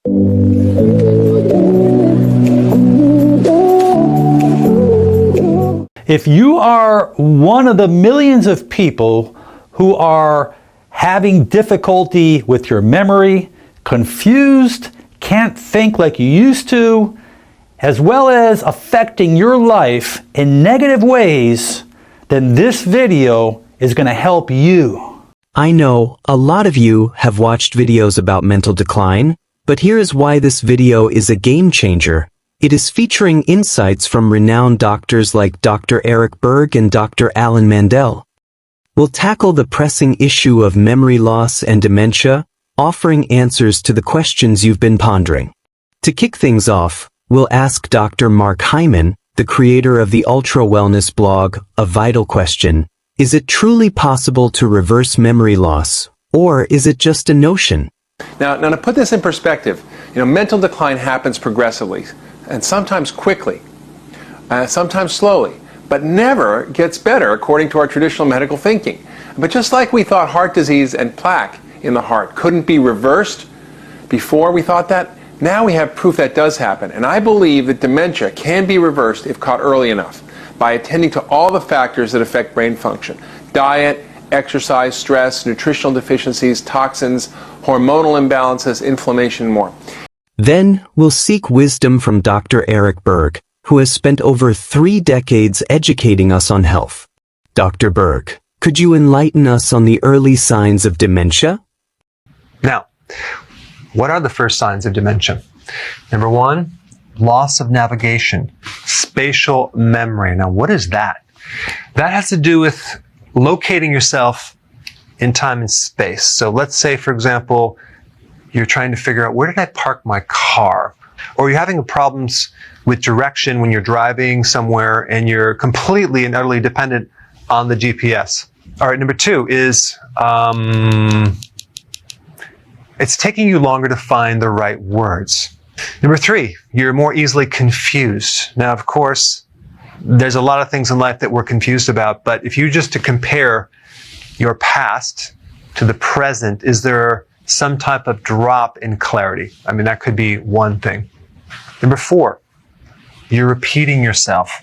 If you are one of the millions of people who are having difficulty with your memory, confused, can't think like you used to, as well as affecting your life in negative ways, then this video is going to help you. I know a lot of you have watched videos about mental decline, but here is why this video is a game changer. It is featuring insights from renowned doctors like Dr. Berg and Dr. Mandell. We'll tackle the pressing issue of memory loss and dementia, offering answers to the questions you've been pondering. To kick things off, we'll ask Dr. Hyman, the creator of the Ultra Wellness blog, a vital question. Is it truly possible to reverse memory loss, or is it just a notion? Now to put this in perspective, mental decline happens progressively, and sometimes quickly, sometimes slowly, but never gets better according to our traditional medical thinking. But just like we thought heart disease and plaque in the heart couldn't be reversed before we thought that, now we have proof that does happen. And I believe that dementia can be reversed if caught early enough by attending to all the factors that affect brain function: diet, exercise, stress, nutritional deficiencies, toxins, hormonal imbalances, inflammation, and more. Then we'll seek wisdom from Dr. Berg, who has spent over 3 decades educating us on health. Dr. Berg, could you enlighten us on the early signs of dementia? Now, what are the first signs of dementia? Number 1, loss of navigation, spatial memory. Now, what is that? That has to do with locating yourself in time and space. So let's say, for example, you're trying to figure out, where did I park my car? Or you're having problems with direction when you're driving somewhere and you're completely and utterly dependent on the GPS. All right, number 2 is it's taking you longer to find the right words. Number 3, you're more easily confused. Now, of course, there's a lot of things in life that we're confused about, but if you just to compare your past to the present, is there some type of drop in clarity? I mean, that could be one thing. Number 4, you're repeating yourself.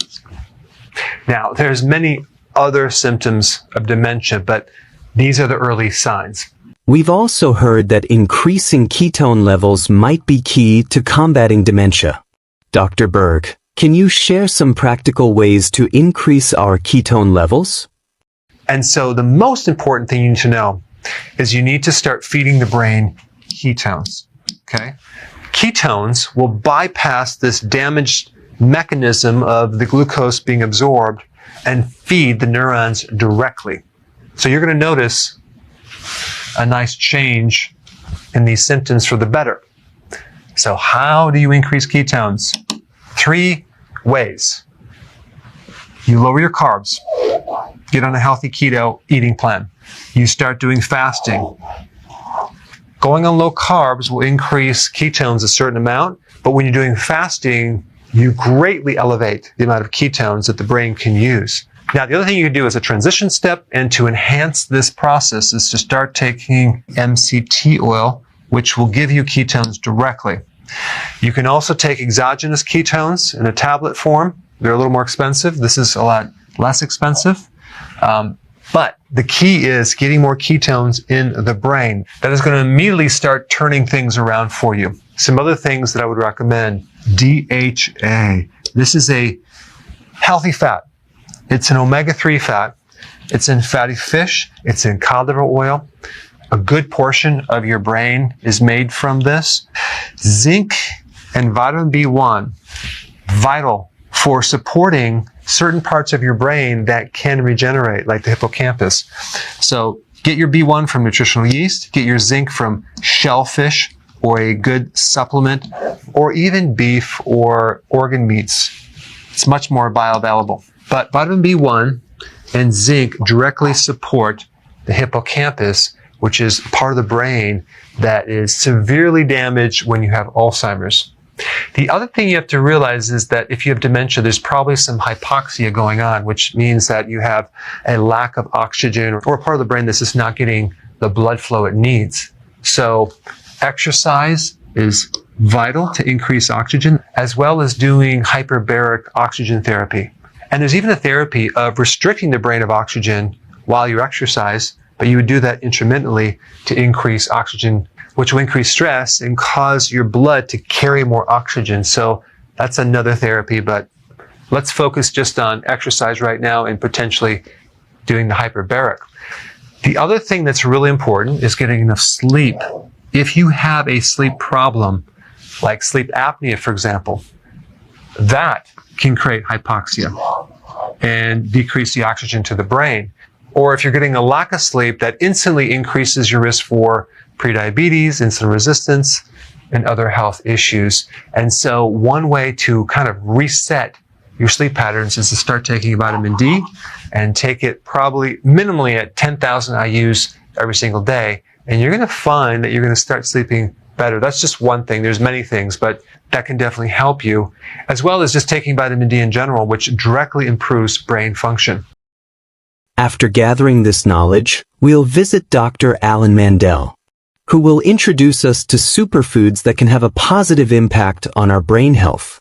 Now, there's many other symptoms of dementia, but these are the early signs. We've also heard that increasing ketone levels might be key to combating dementia. Dr. Berg, can you share some practical ways to increase our ketone levels? And so the most important thing you need to know is you need to start feeding the brain ketones, okay? Ketones will bypass this damaged mechanism of the glucose being absorbed and feed the neurons directly. So you're going to notice a nice change in these symptoms for the better. So how do you increase ketones? 3 ways. You lower your carbs. Get on a healthy keto eating plan. You start doing fasting. Going on low carbs will increase ketones a certain amount, but when you're doing fasting, you greatly elevate the amount of ketones that the brain can use. Now, the other thing you can do as a transition step and to enhance this process is to start taking MCT oil, which will give you ketones directly. You can also take exogenous ketones in a tablet form. They're a little more expensive. This is a lot less expensive. But the key is getting more ketones in the brain. That is going to immediately start turning things around for you. Some other things that I would recommend. DHA. This is a healthy fat. It's an omega-3 fat. It's in fatty fish. It's in cod liver oil. A good portion of your brain is made from this. Zinc and vitamin B1, vital for supporting certain parts of your brain that can regenerate, like the hippocampus. So get your B1 from nutritional yeast, get your zinc from shellfish or a good supplement, or even beef or organ meats. It's much more bioavailable. But vitamin B1 and zinc directly support the hippocampus, which is part of the brain that is severely damaged when you have Alzheimer's. The other thing you have to realize is that if you have dementia, there's probably some hypoxia going on, which means that you have a lack of oxygen or part of the brain that's just not getting the blood flow it needs. So exercise is vital to increase oxygen, as well as doing hyperbaric oxygen therapy. And there's even a therapy of restricting the brain of oxygen while you exercise, but you would do that intermittently to increase oxygen, which will increase stress and cause your blood to carry more oxygen. So that's another therapy, but let's focus just on exercise right now and potentially doing the hyperbaric. The other thing that's really important is getting enough sleep. If you have a sleep problem, like sleep apnea, for example, that can create hypoxia and decrease the oxygen to the brain. Or if you're getting a lack of sleep, that instantly increases your risk for prediabetes, insulin resistance, and other health issues. And so one way to kind of reset your sleep patterns is to start taking vitamin D and take it probably minimally at 10,000 IUs every single day. And you're going to find that you're going to start sleeping better. That's just one thing. There's many things, but that can definitely help you, as well as just taking vitamin D in general, which directly improves brain function. After gathering this knowledge, we'll visit Dr. Alan Mandell, who will introduce us to superfoods that can have a positive impact on our brain health.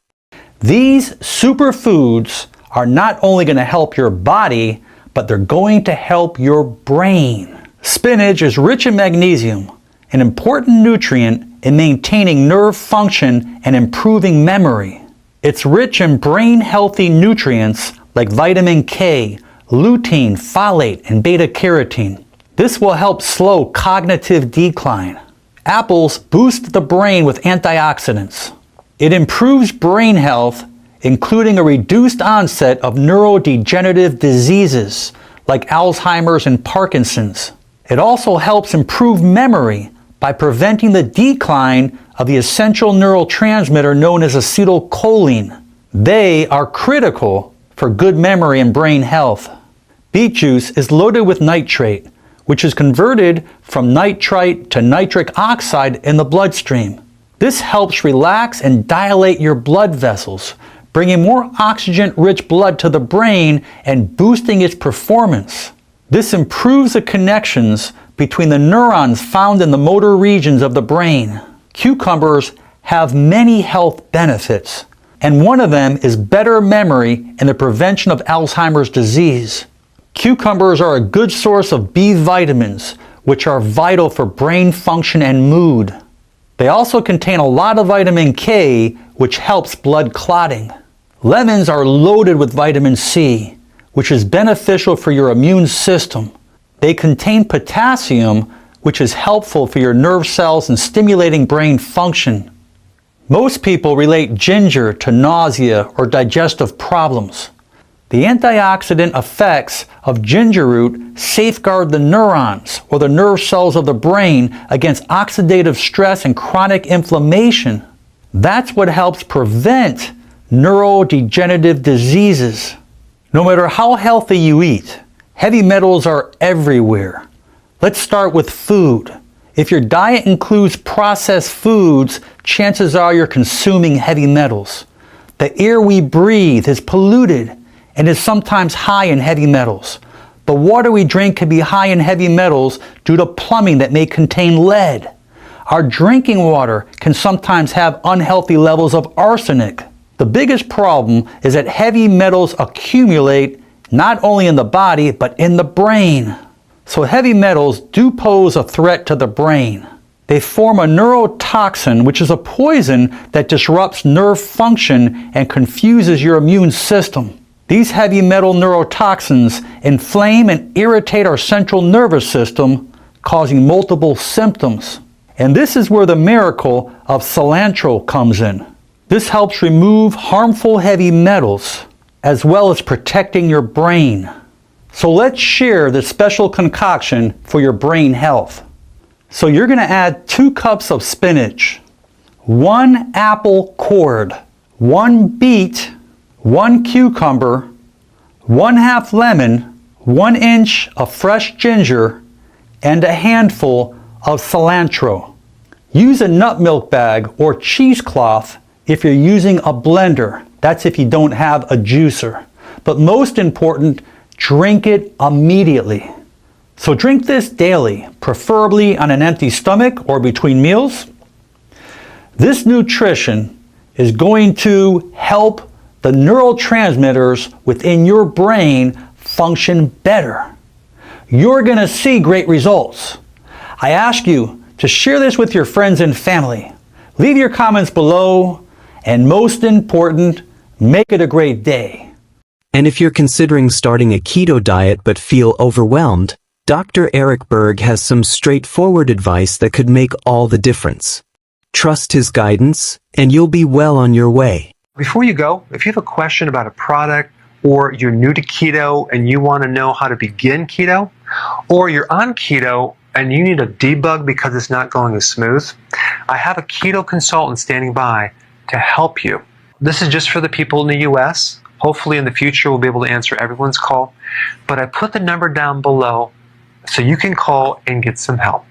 These superfoods are not only going to help your body, but they're going to help your brain. Spinach is rich in magnesium, an important nutrient in maintaining nerve function and improving memory. It's rich in brain-healthy nutrients like vitamin K, lutein, folate, and beta-carotene. This will help slow cognitive decline. Apples boost the brain with antioxidants. It improves brain health, including a reduced onset of neurodegenerative diseases like Alzheimer's and Parkinson's. It also helps improve memory by preventing the decline of the essential neurotransmitter known as acetylcholine. They are critical for good memory and brain health. Beet juice is loaded with nitrate, which is converted from nitrite to nitric oxide in the bloodstream. This helps relax and dilate your blood vessels, bringing more oxygen-rich blood to the brain and boosting its performance. This improves the connections between the neurons found in the motor regions of the brain. Cucumbers have many health benefits, and one of them is better memory and the prevention of Alzheimer's disease. Cucumbers are a good source of B vitamins, which are vital for brain function and mood. They also contain a lot of vitamin K, which helps blood clotting. Lemons are loaded with vitamin C, which is beneficial for your immune system. They contain potassium, which is helpful for your nerve cells and stimulating brain function. Most people relate ginger to nausea or digestive problems. The antioxidant effects of ginger root safeguard the neurons or the nerve cells of the brain against oxidative stress and chronic inflammation. That's what helps prevent neurodegenerative diseases. No matter how healthy you eat, heavy metals are everywhere. Let's start with food. If your diet includes processed foods, chances are you're consuming heavy metals. The air we breathe is polluted and is sometimes high in heavy metals. The water we drink can be high in heavy metals due to plumbing that may contain lead. Our drinking water can sometimes have unhealthy levels of arsenic. The biggest problem is that heavy metals accumulate not only in the body, but in the brain. So heavy metals do pose a threat to the brain. They form a neurotoxin, which is a poison that disrupts nerve function and confuses your immune system. These heavy metal neurotoxins inflame and irritate our central nervous system, causing multiple symptoms. And this is where the miracle of cilantro comes in. This helps remove harmful heavy metals, as well as protecting your brain. So let's share this special concoction for your brain health. So you're going to add 2 cups of spinach, 1 apple cord, 1 beet, 1 cucumber, 1/2 lemon, 1 inch of fresh ginger, and a handful of cilantro. Use a nut milk bag or cheesecloth if you're using a blender. That's if you don't have a juicer. But most important, drink it immediately. So drink this daily, preferably on an empty stomach or between meals. This nutrition is going to help the neurotransmitters within your brain function better. You're going to see great results. I ask you to share this with your friends and family. Leave your comments below, and most important, make it a great day. And if you're considering starting a keto diet but feel overwhelmed, Dr. Eric Berg has some straightforward advice that could make all the difference. Trust his guidance, and you'll be well on your way. Before you go, if you have a question about a product, or you're new to keto and you want to know how to begin keto, or you're on keto and you need a debug because it's not going as smooth, I have a keto consultant standing by to help you. This is just for the people in the US. Hopefully in the future we'll be able to answer everyone's call, but I put the number down below so you can call and get some help.